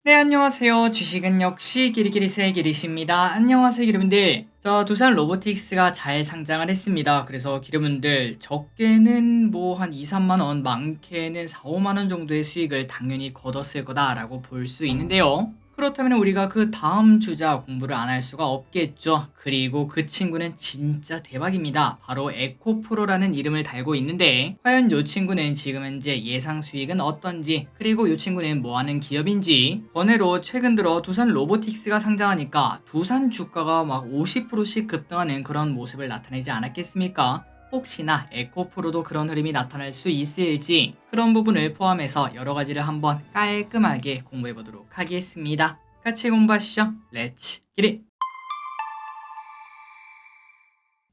네, 안녕하세요. 주식은 역시 기리기리세 기리십니다. 안녕하세요, 여러분들. 두산 로보틱스가 잘 상장을 했습니다. 그래서 여러분들 적게는 뭐 한 2, 3만 원, 많게는 4, 5만 원 정도의 수익을 당연히 거뒀을 거다라고 볼 수 있는데요. 그렇다면 우리가 그 다음 주자 공부를 안 할 수가 없겠죠. 그리고 그 친구는 진짜 대박입니다. 바로 에코프로라는 이름을 달고 있는데 과연 이 친구는 지금 현재 예상 수익은 어떤지, 그리고 이 친구는 뭐하는 기업인지, 번외로 최근 들어 두산 로보틱스가 상장하니까 두산 주가가 막 50%씩 급등하는 그런 모습을 나타내지 않았겠습니까? 혹시나 에코프로도 그런 흐름이 나타날 수 있을지, 그런 부분을 포함해서 여러 가지를 한번 깔끔하게 공부해 보도록 하겠습니다. 같이 공부하시죠. 렛츠 기릿!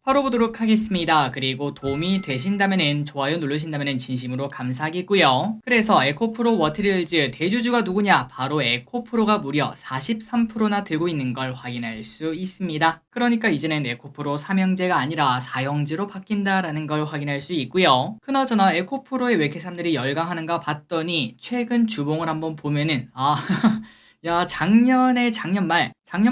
바로 보도록 하겠습니다. 그리고 도움이 되신다면 좋아요 누르신다면 진심으로 감사하겠고요. 그래서 에코프로 워티리얼즈 대주주가 누구냐? 바로 에코프로가 무려 43%나 들고 있는 걸 확인할 수 있습니다. 그러니까 이제는 에코프로 삼형제가 아니라 사형제로 바뀐다라는 걸 확인할 수 있고요. 그나저나 에코프로에 왜 이렇게 사람들이 열광하는가 봤더니 최근 주봉을 한번 보면은 야, 작년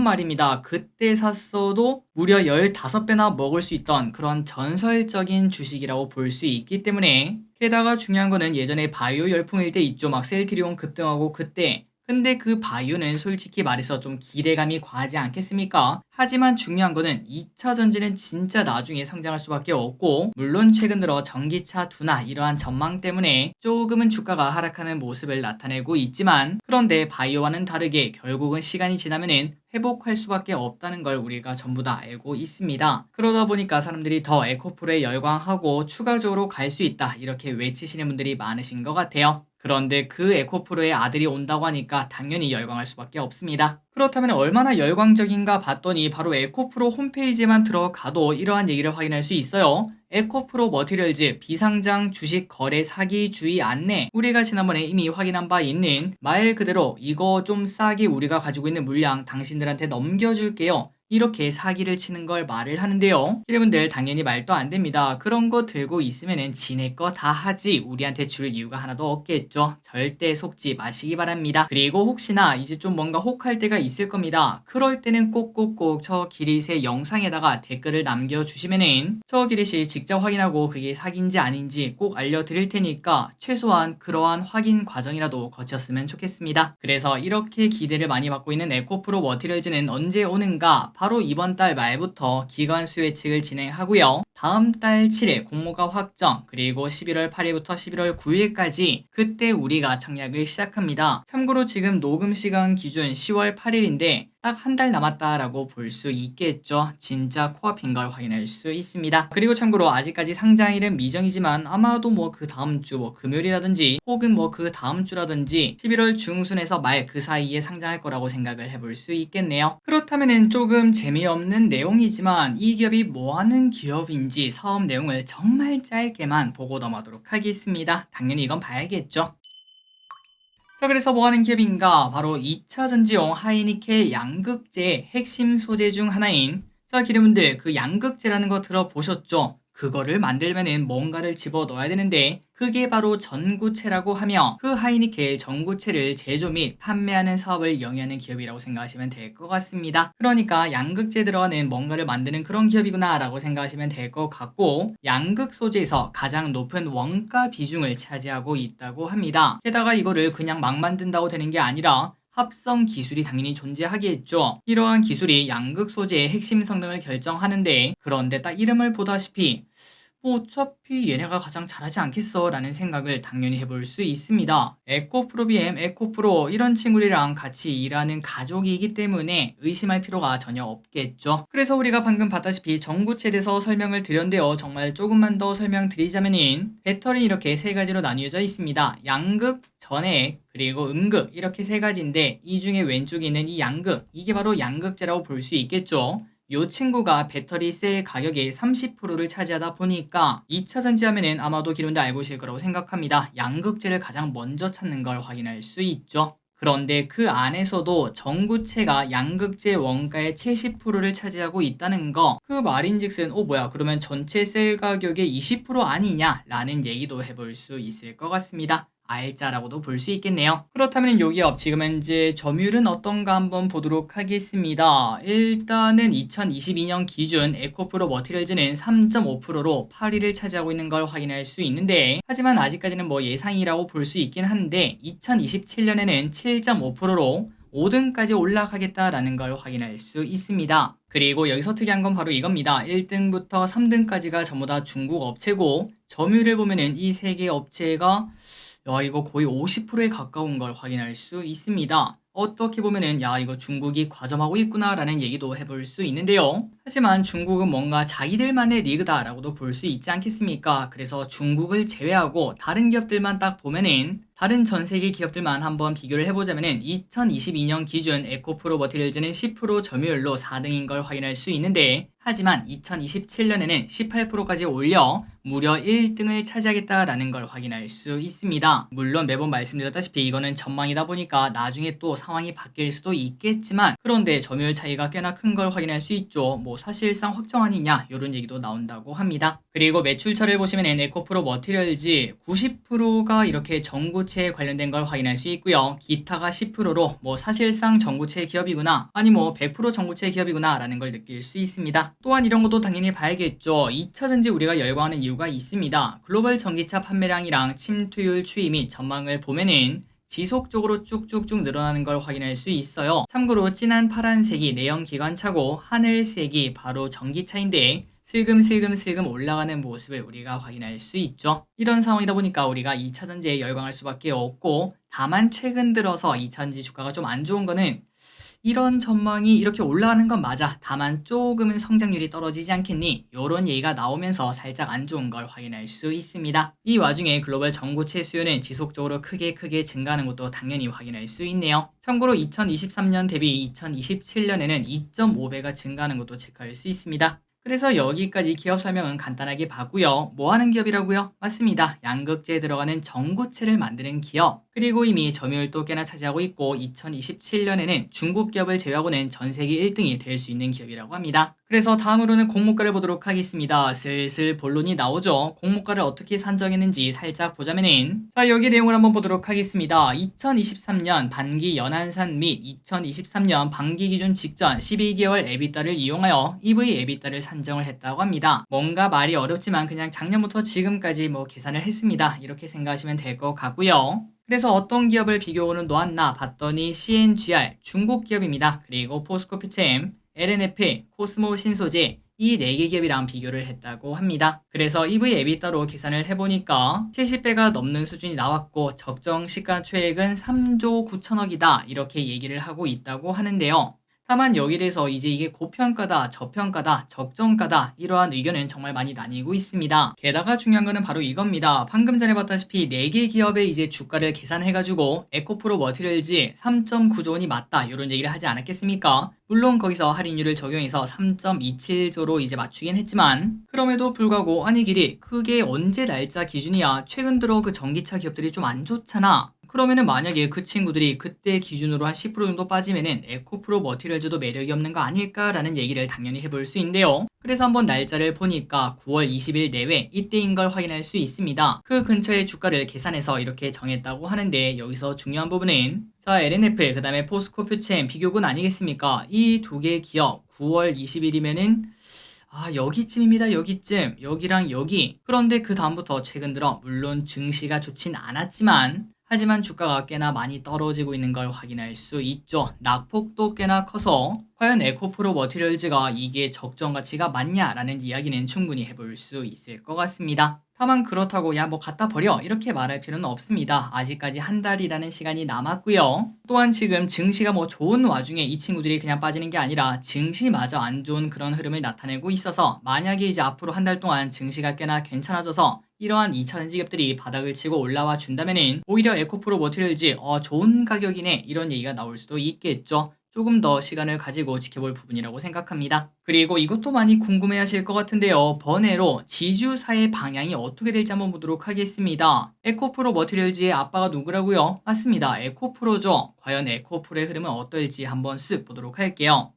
말입니다. 그때 샀어도 무려 15배나 먹을 수 있던 그런 전설적인 주식이라고 볼 수 있기 때문에, 게다가 중요한 거는 예전에 바이오 열풍일 때 있죠. 막 셀트리온 급등하고 그때. 근데 그 바이오는 솔직히 말해서 좀 기대감이 과하지 않겠습니까? 하지만 중요한 거는 2차 전지는 진짜 나중에 성장할 수밖에 없고, 물론 최근 들어 전기차 둔화 이러한 전망 때문에 조금은 주가가 하락하는 모습을 나타내고 있지만, 그런데 바이오와는 다르게 결국은 시간이 지나면은 회복할 수밖에 없다는 걸 우리가 전부 다 알고 있습니다. 그러다 보니까 사람들이 더 에코프로에 열광하고 추가적으로 갈 수 있다 이렇게 외치시는 분들이 많으신 것 같아요. 그런데 그 에코프로의 아들이 온다고 하니까 당연히 열광할 수밖에 없습니다. 그렇다면 얼마나 열광적인가 봤더니 바로 에코프로 홈페이지에만 들어가도 이러한 얘기를 확인할 수 있어요. 에코프로 머티리얼즈 비상장 주식 거래 사기 주의 안내, 우리가 지난번에 이미 확인한 바 있는 말 그대로 이거 좀 싸게 우리가 가지고 있는 물량 당신들한테 넘겨줄게요, 이렇게 사기를 치는 걸 말을 하는데요. 여러분들 당연히 말도 안 됩니다. 그런 거 들고 있으면은 지네 거 다 하지 우리한테 줄 이유가 하나도 없겠죠. 절대 속지 마시기 바랍니다. 그리고 혹시나 이제 좀 뭔가 혹할 때가 있을 겁니다. 그럴 때는 꼭꼭꼭 저 기릿의 영상에다가 댓글을 남겨주시면은 저 기릿이 직접 확인하고 그게 사기인지 아닌지 꼭 알려드릴 테니까 최소한 그러한 확인 과정이라도 거쳤으면 좋겠습니다. 그래서 이렇게 기대를 많이 받고 있는 에코프로 머티리얼즈는 언제 오는가? 바로 이번 달 말부터 기관 수요 예측을 진행하고요. 다음 달 7일 공모가 확정, 그리고 11월 8일부터 11월 9일까지 그때 우리가 청약을 시작합니다. 참고로 지금 녹음 시간 기준 10월 8일인데 딱 한 달 남았다라고 볼 수 있겠죠. 진짜 코앞인 걸 확인할 수 있습니다. 그리고 참고로 아직까지 상장일은 미정이지만 아마도 뭐 그 다음 주 뭐 금요일이라든지 혹은 뭐 그 다음 주라든지 11월 중순에서 말 그 사이에 상장할 거라고 생각을 해볼 수 있겠네요. 그렇다면은 조금 재미없는 내용이지만 이 기업이 뭐 하는 기업인지 사업 내용을 정말 짧게만 보고 넘어가도록 하겠습니다. 당연히 이건 봐야겠죠. 그래서 뭐 하는 기업인가? 바로 2차 전지용 하이니켈 양극재의 핵심 소재 중 하나인, 기름분들 그 양극재라는 거 들어보셨죠? 그거를 만들면은 뭔가를 집어 넣어야 되는데 그게 바로 전구체라고 하며, 그 하이니켈 전구체를 제조 및 판매하는 사업을 영위하는 기업이라고 생각하시면 될 것 같습니다. 그러니까 양극재 들어가는 뭔가를 만드는 그런 기업이구나 라고 생각하시면 될 것 같고, 양극 소재에서 가장 높은 원가 비중을 차지하고 있다고 합니다. 게다가 이거를 그냥 막 만든다고 되는 게 아니라 합성 기술이 당연히 존재하겠죠. 이러한 기술이 양극 소재의 핵심 성능을 결정하는데, 그런데 딱 이름을 보다시피 뭐 어차피 얘네가 가장 잘하지 않겠어 라는 생각을 당연히 해볼 수 있습니다. 에코프로 BM, 에코프로 이런 친구들이랑 같이 일하는 가족이기 때문에 의심할 필요가 전혀 없겠죠. 그래서 우리가 방금 봤다시피 전구체에 대해서 설명을 드렸는데요. 정말 조금만 더 설명드리자면은 배터리 이렇게 세 가지로 나뉘어져 있습니다. 양극, 전해액, 그리고 음극, 이렇게 세 가지인데 이 중에 왼쪽에 있는 이 양극, 이게 바로 양극재라고 볼 수 있겠죠. 이 친구가 배터리 셀 가격의 30%를 차지하다 보니까 2차 전지하면은 아마도 기름도 알고 계실 거라고 생각합니다. 양극재를 가장 먼저 찾는 걸 확인할 수 있죠. 그런데 그 안에서도 전구체가 양극재 원가의 70%를 차지하고 있다는 거, 그 말인즉슨 뭐야 그러면 전체 셀 가격의 20% 아니냐 라는 얘기도 해볼 수 있을 것 같습니다. R자라고도 볼 수 있겠네요. 그렇다면 요 기업 지금 현재 점유율은 어떤가 한번 보도록 하겠습니다. 일단은 2022년 기준 에코프로 머티리얼즈는 3.5%로 8위를 차지하고 있는 걸 확인할 수 있는데, 하지만 아직까지는 뭐 예상이라고 볼 수 있긴 한데 2027년에는 7.5%로 5등까지 올라가겠다라는 걸 확인할 수 있습니다. 그리고 여기서 특이한 건 바로 이겁니다. 1등부터 3등까지가 전부 다 중국 업체고, 점유율을 보면은 이 세 개 업체가 이거 거의 50%에 가까운 걸 확인할 수 있습니다. 어떻게 보면은 이거 중국이 과점하고 있구나라는 얘기도 해볼 수 있는데요. 하지만 중국은 뭔가 자기들만의 리그다라고도 볼 수 있지 않겠습니까? 그래서 중국을 제외하고 다른 기업들만 딱 보면은, 다른 전 세계 기업들만 한번 비교를 해보자면은 2022년 기준 에코프로 머티리얼즈는 10% 점유율로 4등인 걸 확인할 수 있는데, 하지만 2027년에는 18%까지 올려 무려 1등을 차지하겠다라는 걸 확인할 수 있습니다. 물론 매번 말씀드렸다시피 이거는 전망이다 보니까 나중에 또 상황이 바뀔 수도 있겠지만, 그런데 점유율 차이가 꽤나 큰 걸 확인할 수 있죠. 뭐 사실상 확정 아니냐 이런 얘기도 나온다고 합니다. 그리고 매출처를 보시면 에코프로 머티리얼즈 90%가 이렇게 전구체에 관련된 걸 확인할 수 있고요. 기타가 10%로 뭐 사실상 전구체 기업이구나, 아니 뭐 100% 전구체 기업이구나 라는 걸 느낄 수 있습니다. 또한 이런 것도 당연히 봐야겠죠. 2차전지 우리가 열광하는 이유가 있습니다. 글로벌 전기차 판매량이랑 침투율 추이 및 전망을 보면은 지속적으로 쭉쭉쭉 늘어나는 걸 확인할 수 있어요. 참고로 진한 파란색이 내연 기관차고 하늘색이 바로 전기차인데, 슬금슬금 올라가는 모습을 우리가 확인할 수 있죠. 이런 상황이다 보니까 우리가 2차전지에 열광할 수밖에 없고, 다만 최근 들어서 2차전지 주가가 좀 안 좋은 거는, 이런 전망이 이렇게 올라가는 건 맞아, 다만 조금은 성장률이 떨어지지 않겠니? 이런 얘기가 나오면서 살짝 안 좋은 걸 확인할 수 있습니다. 이 와중에 글로벌 전고체 수요는 지속적으로 크게 증가하는 것도 당연히 확인할 수 있네요. 참고로 2023년 대비 2027년에는 2.5배가 증가하는 것도 체크할 수 있습니다. 그래서 여기까지 기업 설명은 간단하게 봤고요. 뭐 하는 기업이라고요? 맞습니다. 양극재에 들어가는 전구체를 만드는 기업. 그리고 이미 점유율도 꽤나 차지하고 있고 2027년에는 중국 기업을 제외하고는 전 세계 1등이 될 수 있는 기업이라고 합니다. 그래서 다음으로는 공모가를 보도록 하겠습니다. 슬슬 본론이 나오죠. 공모가를 어떻게 산정했는지 살짝 보자면은, 자, 여기 내용을 한번 보도록 하겠습니다. 2023년 반기 연한산 및 2023년 반기 기준 직전 12개월 에비타를 이용하여 EV 에비타를 산정을 했다고 합니다. 뭔가 말이 어렵지만 그냥 작년부터 지금까지 뭐 계산을 했습니다. 이렇게 생각하시면 될 것 같고요. 그래서 어떤 기업을 비교를 놓았나 봤더니 CNGR 중국 기업입니다. 그리고 포스코퓨처엠, LNF, 코스모 신소재, 이 4개 기업이랑 비교를 했다고 합니다. 그래서 EV 에비타로 계산을 해보니까 70배가 넘는 수준이 나왔고, 적정 시가총액은 3조 9천억이다 이렇게 얘기를 하고 있다고 하는데요. 다만 여기에 대해서 이제 이게 고평가다, 저평가다, 적정가다 이러한 의견은 정말 많이 나뉘고 있습니다. 게다가 중요한 거는 바로 이겁니다. 방금 전에 봤다시피 4개 기업의 이제 주가를 계산해가지고 에코프로 머티리얼즈 3.9조 원이 맞다 이런 얘기를 하지 않았겠습니까? 물론 거기서 할인율을 적용해서 3.27조로 이제 맞추긴 했지만, 그럼에도 불구하고 아니 길이 그게 언제 날짜 기준이야? 최근 들어 그 전기차 기업들이 좀 안 좋잖아. 그러면은 만약에 그 친구들이 그때 기준으로 한 10% 정도 빠지면은 에코프로 머티리얼즈도 매력이 없는 거 아닐까라는 얘기를 당연히 해볼 수 있는데요. 그래서 한번 날짜를 보니까 9월 20일 내외 이때인 걸 확인할 수 있습니다. 그 근처의 주가를 계산해서 이렇게 정했다고 하는데, 여기서 중요한 부분은 자, LNF 그 다음에 포스코퓨처엠 비교군 아니겠습니까? 이 두 개의 기업 9월 20일이면은 여기쯤입니다. 여기쯤. 여기랑 여기. 그런데 그 다음부터 최근 들어 물론 증시가 좋진 않았지만, 하지만 주가가 꽤나 많이 떨어지고 있는 걸 확인할 수 있죠. 낙폭도 꽤나 커서 과연 에코프로 머티리얼즈가 이게 적정 가치가 맞냐라는 이야기는 충분히 해볼 수 있을 것 같습니다. 다만 그렇다고 야 뭐 갖다 버려 이렇게 말할 필요는 없습니다. 아직까지 한 달이라는 시간이 남았고요. 또한 지금 증시가 뭐 좋은 와중에 이 친구들이 그냥 빠지는 게 아니라 증시마저 안 좋은 그런 흐름을 나타내고 있어서, 만약에 이제 앞으로 한 달 동안 증시가 꽤나 괜찮아져서 이러한 2차전지 기업들이 바닥을 치고 올라와 준다면은 오히려 에코프로 머티리얼즈 좋은 가격이네 이런 얘기가 나올 수도 있겠죠. 조금 더 시간을 가지고 지켜볼 부분이라고 생각합니다. 그리고 이것도 많이 궁금해 하실 것 같은데요. 번외로 지주사의 방향이 어떻게 될지 한번 보도록 하겠습니다. 에코프로 머티리얼즈의 아빠가 누구라고요? 맞습니다. 에코프로죠. 과연 에코프로의 흐름은 어떨지 한번 쓱 보도록 할게요.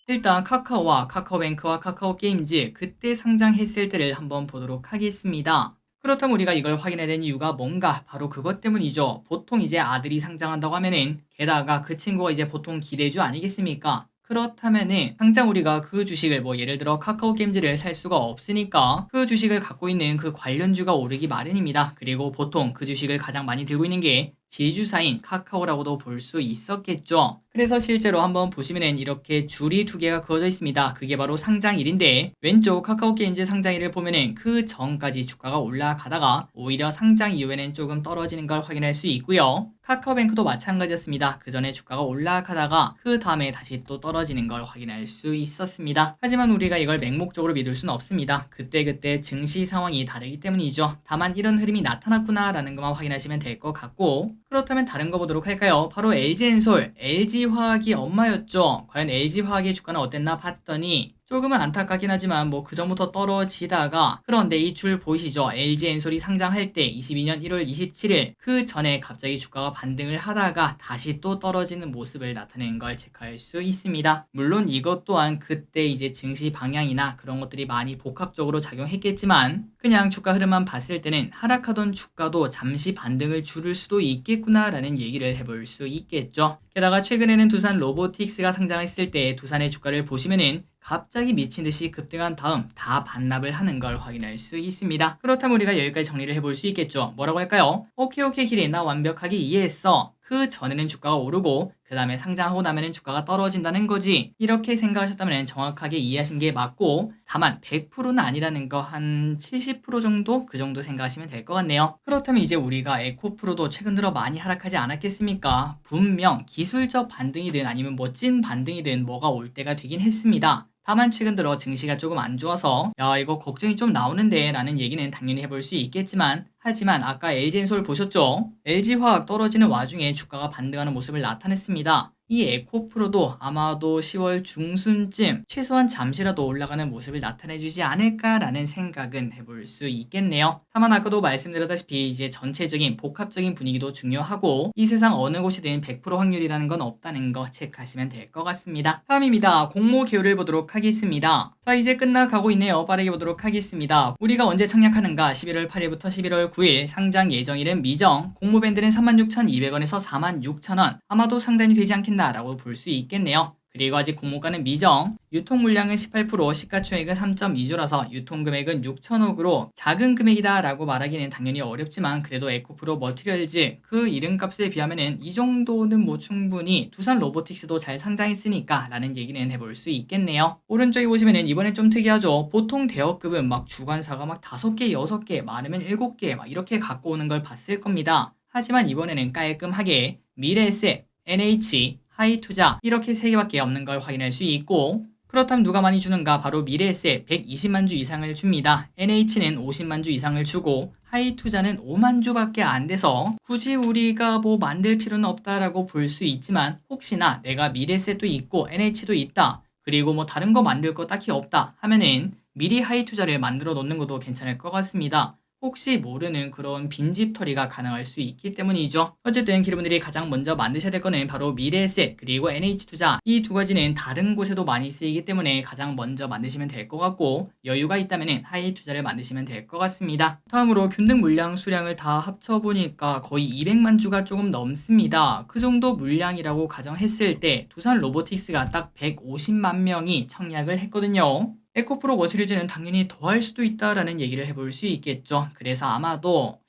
일단 카카오와 카카오뱅크와 카카오게임즈 그때 상장했을 때를 한번 보도록 하겠습니다. 그렇다면 우리가 이걸 확인해야 되는 이유가 뭔가? 바로 그것 때문이죠. 보통 이제 아들이 상장한다고 하면은 게다가 그 친구가 이제 보통 기대주 아니겠습니까? 그렇다면은 당장 우리가 그 주식을 뭐 예를 들어 카카오 게임즈를 살 수가 없으니까 그 주식을 갖고 있는 그 관련주가 오르기 마련입니다. 그리고 보통 그 주식을 가장 많이 들고 있는 게 지주사인 카카오라고도 볼 수 있었겠죠. 그래서 실제로 한번 보시면은 이렇게 줄이 두 개가 그어져 있습니다. 그게 바로 상장일인데 왼쪽 카카오 게임즈 상장일을 보면은 그 전까지 주가가 올라가다가 오히려 상장 이후에는 조금 떨어지는 걸 확인할 수 있고요. 카카오뱅크도 마찬가지였습니다. 그 전에 주가가 올라가다가 그 다음에 다시 또 떨어지는 걸 확인할 수 있었습니다. 하지만 우리가 이걸 맹목적으로 믿을 수는 없습니다. 그때그때 증시 상황이 다르기 때문이죠. 다만 이런 흐름이 나타났구나 라는 것만 확인하시면 될 것 같고, 그렇다면 다른 거 보도록 할까요? 바로 LG엔솔, LG화학이 엄마였죠. 과연 LG화학의 주가는 어땠나 봤더니 조금은 안타깝긴 하지만 뭐 그 전부터 떨어지다가, 그런데 이 줄 보이시죠? LG엔솔이 상장할 때 22년 1월 27일 그 전에 갑자기 주가가 반등을 하다가 다시 또 떨어지는 모습을 나타내는 걸 체크할 수 있습니다. 물론 이것 또한 그때 이제 증시 방향이나 그런 것들이 많이 복합적으로 작용했겠지만 그냥 주가 흐름만 봤을 때는 하락하던 주가도 잠시 반등을 줄일 수도 있겠구나 라는 얘기를 해볼 수 있겠죠. 게다가 최근에는 두산 로보틱스가 상장했을 때 두산의 주가를 보시면은 갑자기 미친 듯이 급등한 다음 다 반납을 하는 걸 확인할 수 있습니다. 그렇다면 우리가 여기까지 정리를 해볼 수 있겠죠. 뭐라고 할까요? 오케이 기린, 나 완벽하게 이해했어. 그 전에는 주가가 오르고 그 다음에 상장하고 나면은 주가가 떨어진다는 거지. 이렇게 생각하셨다면 정확하게 이해하신 게 맞고, 다만 100%는 아니라는 거 한 70% 정도? 그 정도 생각하시면 될 것 같네요. 그렇다면 이제 우리가 에코프로도 최근 들어 많이 하락하지 않았겠습니까? 분명 기술적 반등이든 아니면 뭐 찐 반등이든 뭐가 올 때가 되긴 했습니다. 다만 최근 들어 증시가 조금 안 좋아서 야 이거 걱정이 좀 나오는데 라는 얘기는 당연히 해볼 수 있겠지만, 하지만 아까 LG엔솔 보셨죠? LG화학 떨어지는 와중에 주가가 반등하는 모습을 나타냈습니다. 이 에코프로도 아마도 10월 중순쯤 최소한 잠시라도 올라가는 모습을 나타내주지 않을까라는 생각은 해볼 수 있겠네요. 다만 아까도 말씀드렸다시피 이제 전체적인 복합적인 분위기도 중요하고 이 세상 어느 곳이든 100% 확률이라는 건 없다는 거 체크하시면 될 것 같습니다. 다음입니다. 공모 개요를 보도록 하겠습니다. 자, 이제 끝나가고 있네요. 빠르게 보도록 하겠습니다. 우리가 언제 청약하는가? 11월 8일부터 11월 9일, 상장 예정일은 미정, 공모 밴드는 36,200원에서 46,000원, 아마도 상단이 되지 않겠나 라고 볼 수 있겠네요. 그리고 아직 공모가는 미정, 유통 물량은 18%, 시가총액은 3.2조라서 유통금액은 6천억으로 작은 금액이다 라고 말하기는 당연히 어렵지만 그래도 에코프로 머티리얼즈 그 이름값에 비하면은 이 정도는 뭐 충분히 두산 로보틱스도 잘 상장했으니까 라는 얘기는 해볼 수 있겠네요. 오른쪽에 보시면은 이번엔 좀 특이하죠. 보통 대여급은 막 주관사가 막 5개, 6개, 많으면 7개 막 이렇게 갖고 오는 걸 봤을 겁니다. 하지만 이번에는 깔끔하게 미래에셋, NH, 하이투자 이렇게 3개밖에 없는 걸 확인할 수 있고, 그렇다면 누가 많이 주는가? 바로 미래에셋 120만 주 이상을 줍니다. NH는 50만 주 이상을 주고 하이투자는 5만 주밖에 안 돼서 굳이 우리가 뭐 만들 필요는 없다라고 볼 수 있지만, 혹시나 내가 미래에셋도 있고 NH도 있다, 그리고 뭐 다른 거 만들 거 딱히 없다 하면은 미리 하이투자를 만들어 놓는 것도 괜찮을 것 같습니다. 혹시 모르는 그런 빈집털이가 가능할 수 있기 때문이죠. 어쨌든 기르분들이 가장 먼저 만드셔야 될 거는 바로 미래에셋 그리고 NH투자, 이 두 가지는 다른 곳에도 많이 쓰이기 때문에 가장 먼저 만드시면 될 것 같고, 여유가 있다면 하이투자를 만드시면 될 것 같습니다. 다음으로 균등 물량 수량을 다 합쳐보니까 거의 200만 주가 조금 넘습니다. 그 정도 물량이라고 가정했을 때 두산 로보틱스가 딱 150만 명이 청약을 했거든요. 에코프로 머티리얼즈는 당연히 더 할 수도 있다라는 얘기를 해볼 수 있겠죠. 그래서 아마도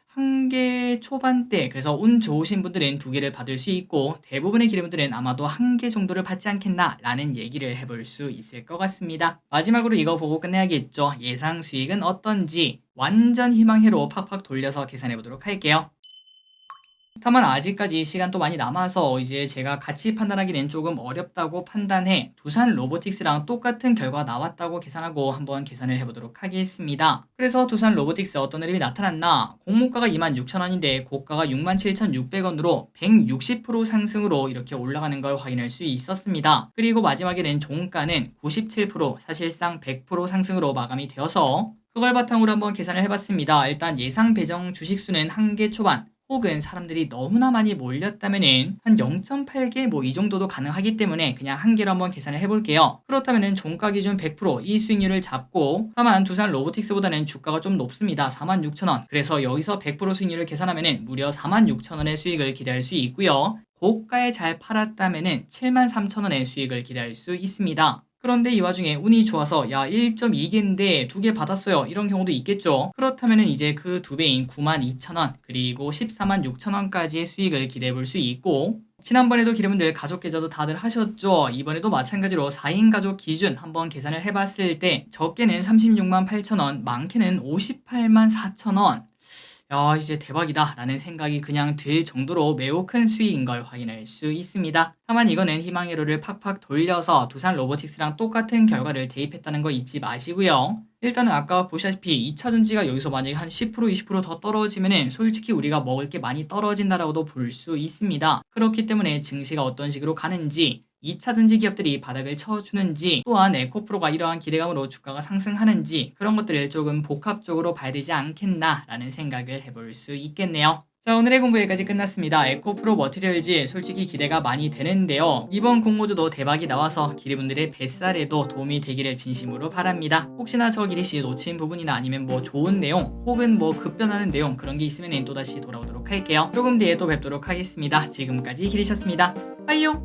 한 개 초반대, 그래서 운 좋으신 분들은 2개를 받을 수 있고 대부분의 기르분들은 아마도 1개 정도를 받지 않겠나 라는 얘기를 해볼 수 있을 것 같습니다. 마지막으로 이거 보고 끝내야겠죠. 예상 수익은 어떤지 완전 희망회로 팍팍 돌려서 계산해 보도록 할게요. 다만 아직까지 시간도 많이 남아서 이제 제가 같이 판단하기는 조금 어렵다고 판단해 두산 로보틱스랑 똑같은 결과 나왔다고 계산하고 한번 계산을 해보도록 하겠습니다. 그래서 두산 로보틱스 어떤 흐름이 나타났나? 공모가가 26,000원인데 고가가 67,600원으로 160% 상승으로 이렇게 올라가는 걸 확인할 수 있었습니다. 그리고 마지막에는 종가는 97%, 사실상 100% 상승으로 마감이 되어서 그걸 바탕으로 한번 계산을 해봤습니다. 일단 예상 배정 주식수는 1개 초반, 혹은 사람들이 너무나 많이 몰렸다면은 한 0.8개 뭐 이 정도도 가능하기 때문에 그냥 한 개로 한번 계산을 해볼게요. 그렇다면은 종가 기준 100%이 수익률을 잡고, 다만 두산 로보틱스보다는 주가가 좀 높습니다. 46,000원. 그래서 여기서 100% 수익률을 계산하면은 무려 46,000원의 수익을 기대할 수 있고요. 고가에 잘 팔았다면은 73,000원의 수익을 기대할 수 있습니다. 그런데 이 와중에 운이 좋아서 야 1.2개인데 2개 받았어요, 이런 경우도 있겠죠. 그렇다면은 이제 그 2배인 92,000원 그리고 146,000원까지의 수익을 기대해 볼 수 있고, 지난번에도 기대분들 가족 계좌도 다들 하셨죠. 이번에도 마찬가지로 4인 가족 기준 한번 계산을 해봤을 때 적게는 368,000원, 많게는 584,000원. 야, 이제 대박이다 라는 생각이 그냥 들 정도로 매우 큰 수익인 걸 확인할 수 있습니다. 다만 이거는 희망회로를 팍팍 돌려서 두산 로보틱스랑 똑같은 결과를 대입했다는 거 잊지 마시고요. 일단은 아까 보시다시피 2차전지가 여기서 만약에 한 10% 20% 더 떨어지면은 솔직히 우리가 먹을 게 많이 떨어진다라고도 볼 수 있습니다. 그렇기 때문에 증시가 어떤 식으로 가는지, 2차전지 기업들이 바닥을 쳐주는지, 또한 에코프로가 이러한 기대감으로 주가가 상승하는지, 그런 것들을 조금 복합적으로 봐야 되지 않겠나라는 생각을 해볼 수 있겠네요. 자, 오늘의 공부 여기까지 끝났습니다. 에코프로 머티리얼즈 솔직히 기대가 많이 되는데요. 이번 공모주도 대박이 나와서 기대분들의 뱃살에도 도움이 되기를 진심으로 바랍니다. 혹시나 저 기리씨 놓친 부분이나 아니면 뭐 좋은 내용 혹은 뭐 급변하는 내용 그런 게 있으면 또다시 돌아오도록 할게요. 조금 뒤에 또 뵙도록 하겠습니다. 지금까지 기리셨습니다. 빠이용!